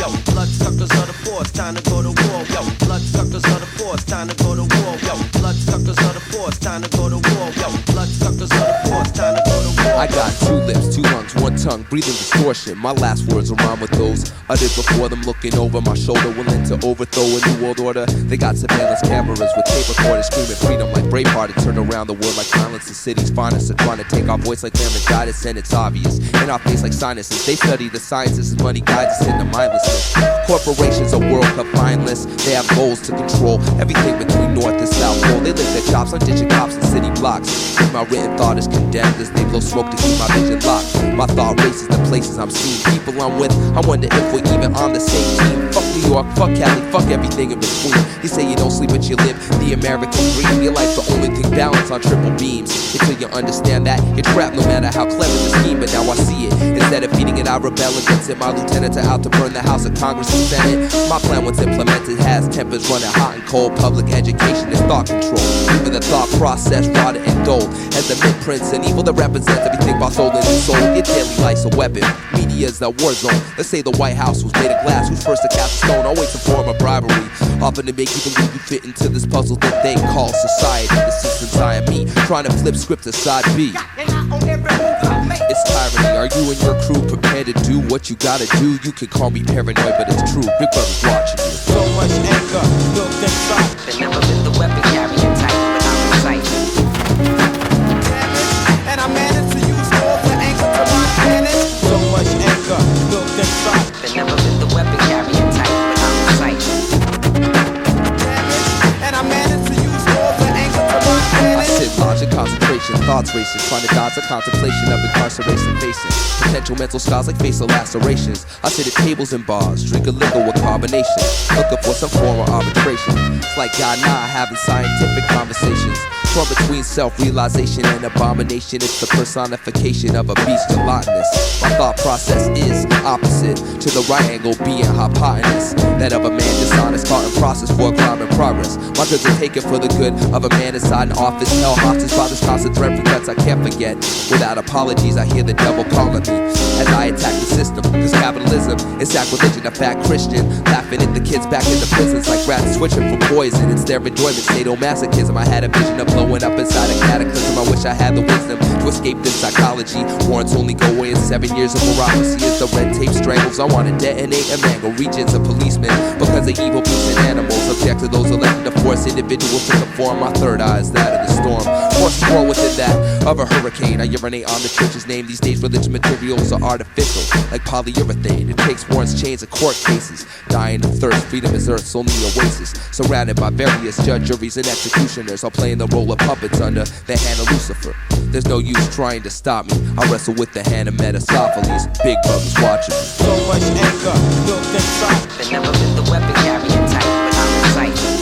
Yo, bloodsuckers are the force, time to go to war. Yo, bloodsuckers are the force, time to go to war. Yo, bloodsuckers are the force, time to go to war. Yo, bloodsuckers are the force, time to go to war. I got 2 lips, 2 lungs, 1 tongue, breathing distortion. My last words will rhyme with those uttered before them, looking over my shoulder, willing to overthrow a new world order. They got surveillance cameras with tape recorders, screaming freedom like Braveheart and turn around the world like violence. The city's finest are trying to take our voice like laryngitis, and it's obvious. In our face like sinuses, they study the sciences as money guides us into mindlessness. Corporations are World Cup finalists. They have goals to control everything between North and South Pole. They lick their chops on ditching cops in city blocks. If my written thought is condemned as they blow smoke to keep my vision locked. My thought races the places I'm seeing, people I'm with. I wonder if we're even on the same team. Fuck New York, fuck Cali, fuck everything in between. You say you don't sleep but you live the American dream. Your life's the only thing balanced on triple beams. Until you understand that, you're trapped no matter how clever the scheme. But now I see it, instead of feeding it I rebel against it. My lieutenants are out to burn the House of Congress and Senate. My plan once implemented has tempers running hot and cold. Public education is thought control. Even the thought process rotted and dulled. As the imprints and evil that represents everything by soul and soul. Your daily life's a weapon. Media's the war zone. Let's say the White House was made of glass. Who's first to cast a stone? Always a form of bribery. Often to make you believe you fit into this puzzle that they call society. The system's eyeing me, trying to flip script to side B. It's tyranny. Are you and your crew prepared to do what you gotta do? You can call me paranoid, but it's true. Big Brother's watching you. So much anger built inside. They never been the weapon carrying type, but I'm excited. And I managed to use all the anger to my advantage. So much anger built inside. They never been the weapon carrying type, but I'm excited. And I managed to use all the anger to my advantage. I sit logic, concentration, thoughts racing, trying to dodge the contemplation of incarceration, facing potential mental scars like facial lacerations. I sit at tables and bars, drink a liquor with carbonation, looking for some form of arbitration. It's like God and I having scientific conversations, torn between self-realization and abomination. It's the personification of a beast gelatinous. My thought process is opposite to the right angle being hypotenuse, that of a man dishonest, caught in process for a crime in progress. My goods are taken for the good of a man inside an office, held hostage by this constant threat, regrets I can't forget. Without apologies, I hear the devil calling me as I attack the system. Cause capitalism is sacrilegion, a fat Christian, laughing at the kids back in the prisons like rats switching for poison. It's their enjoyment, sadomasochism. I had a vision of blowing up inside a cataclysm. I wish I had the wisdom to escape this psychology. Warrants only go away in 7 years of bureaucracy as the red tape strangles. I want to detonate and mangle regions of policemen because of evil beasts and animals. Object to those elected to force individuals to conform. My third eye is that of the storm. Force more within that of a hurricane. I urinate on the church's name. These days religious materials are artificial, like polyurethane. It takes warrants, chains, and court cases. Dying of thirst, freedom is Earth's only oasis. Surrounded by various judge, juries, and executioners, all playing the role of puppets under the hand of Lucifer. There's no use trying to stop me. I wrestle with the hand of Metasopheles. Big Brother's watching me. So much anger built inside. They never been the weapon carrying type, but I'm excited.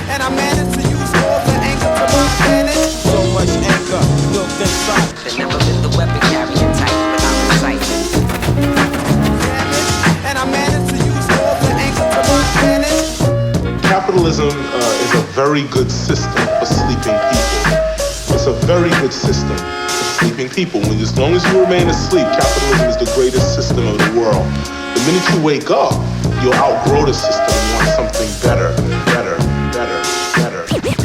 And I managed to use all the anger to my advantage. So much anger built inside. They never been the weapon carrying type, but I'm excited. And I managed to use all the anger to my advantage. Capitalism is a very good system for sleeping people. It's a very good system for sleeping people. As long as you remain asleep, capitalism is the greatest system of the world. The minute you wake up, you'll outgrow the system and want something better.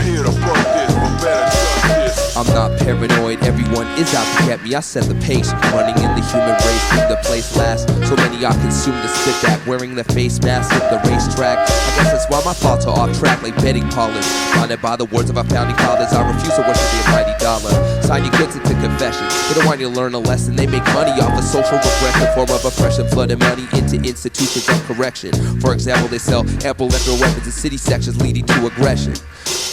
Here to fuck this, but better trust this. I'm not paranoid, everyone is out to get me. I set the pace, running in the human race, leave the place last. So many are consumed to spit that, wearing the face mask at the racetrack. I guess that's why my thoughts are off track like betting parlors. Blinded by the words of our founding fathers, I refuse to worship the almighty dollar. Sign your goods into confession. They don't want you to learn a lesson. They make money off of social regression, form of oppression, flooding money into institutions of correction. For example, they sell ample electro weapons in city sections, leading to aggression.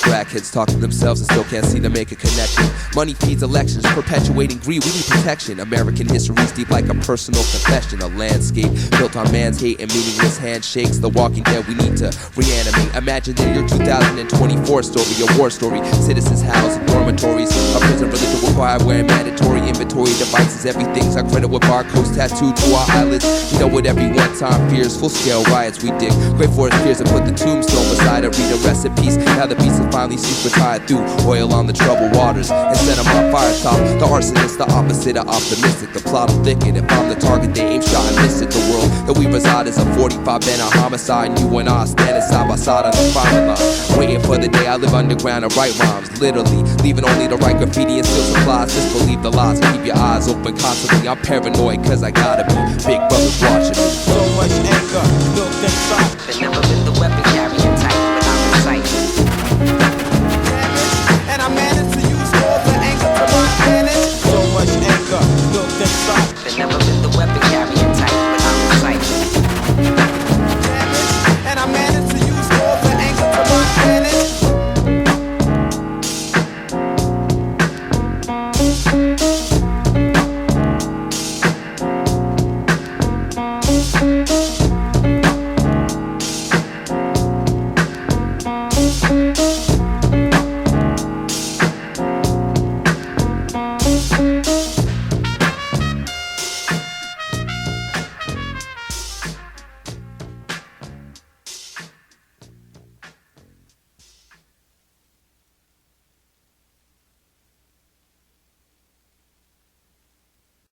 Crackheads talk to themselves and still can't seem to make a connection. Money feeds elections, perpetuating greed. We need protection. American history's deep like a personal confession. A landscape built on man's hate and meaningless handshakes. The Walking Dead we need to reanimate. Imagine the year 2024 story, a war story. Citizens housed in dormitories. A prison religion required wearing mandatory inventory devices faces. Everything's I credit with barcodes tattooed to our eyelids. You know what every one-time fears, full-scale riots we dig. Great for his peers and put the tombstone beside it. Read a rest in peace. Now the beast has finally ceased, retired through oil on the troubled waters and set him on fire top. The arsonist, the opposite of optimistic. The plot will thicken. If I'm the target, they aim shot and miss it. The world that we reside is a 45 and a homicide. And you and I standing side by side on the firing line, waiting for the day I live underground and write rhymes. Literally, leaving only the right graffiti and still supplies. Disbelieve the lies, keep your eyes open constantly. I'm paranoid cause I gotta be. Big brothers watching me. So much anger built inside. They never been the weapon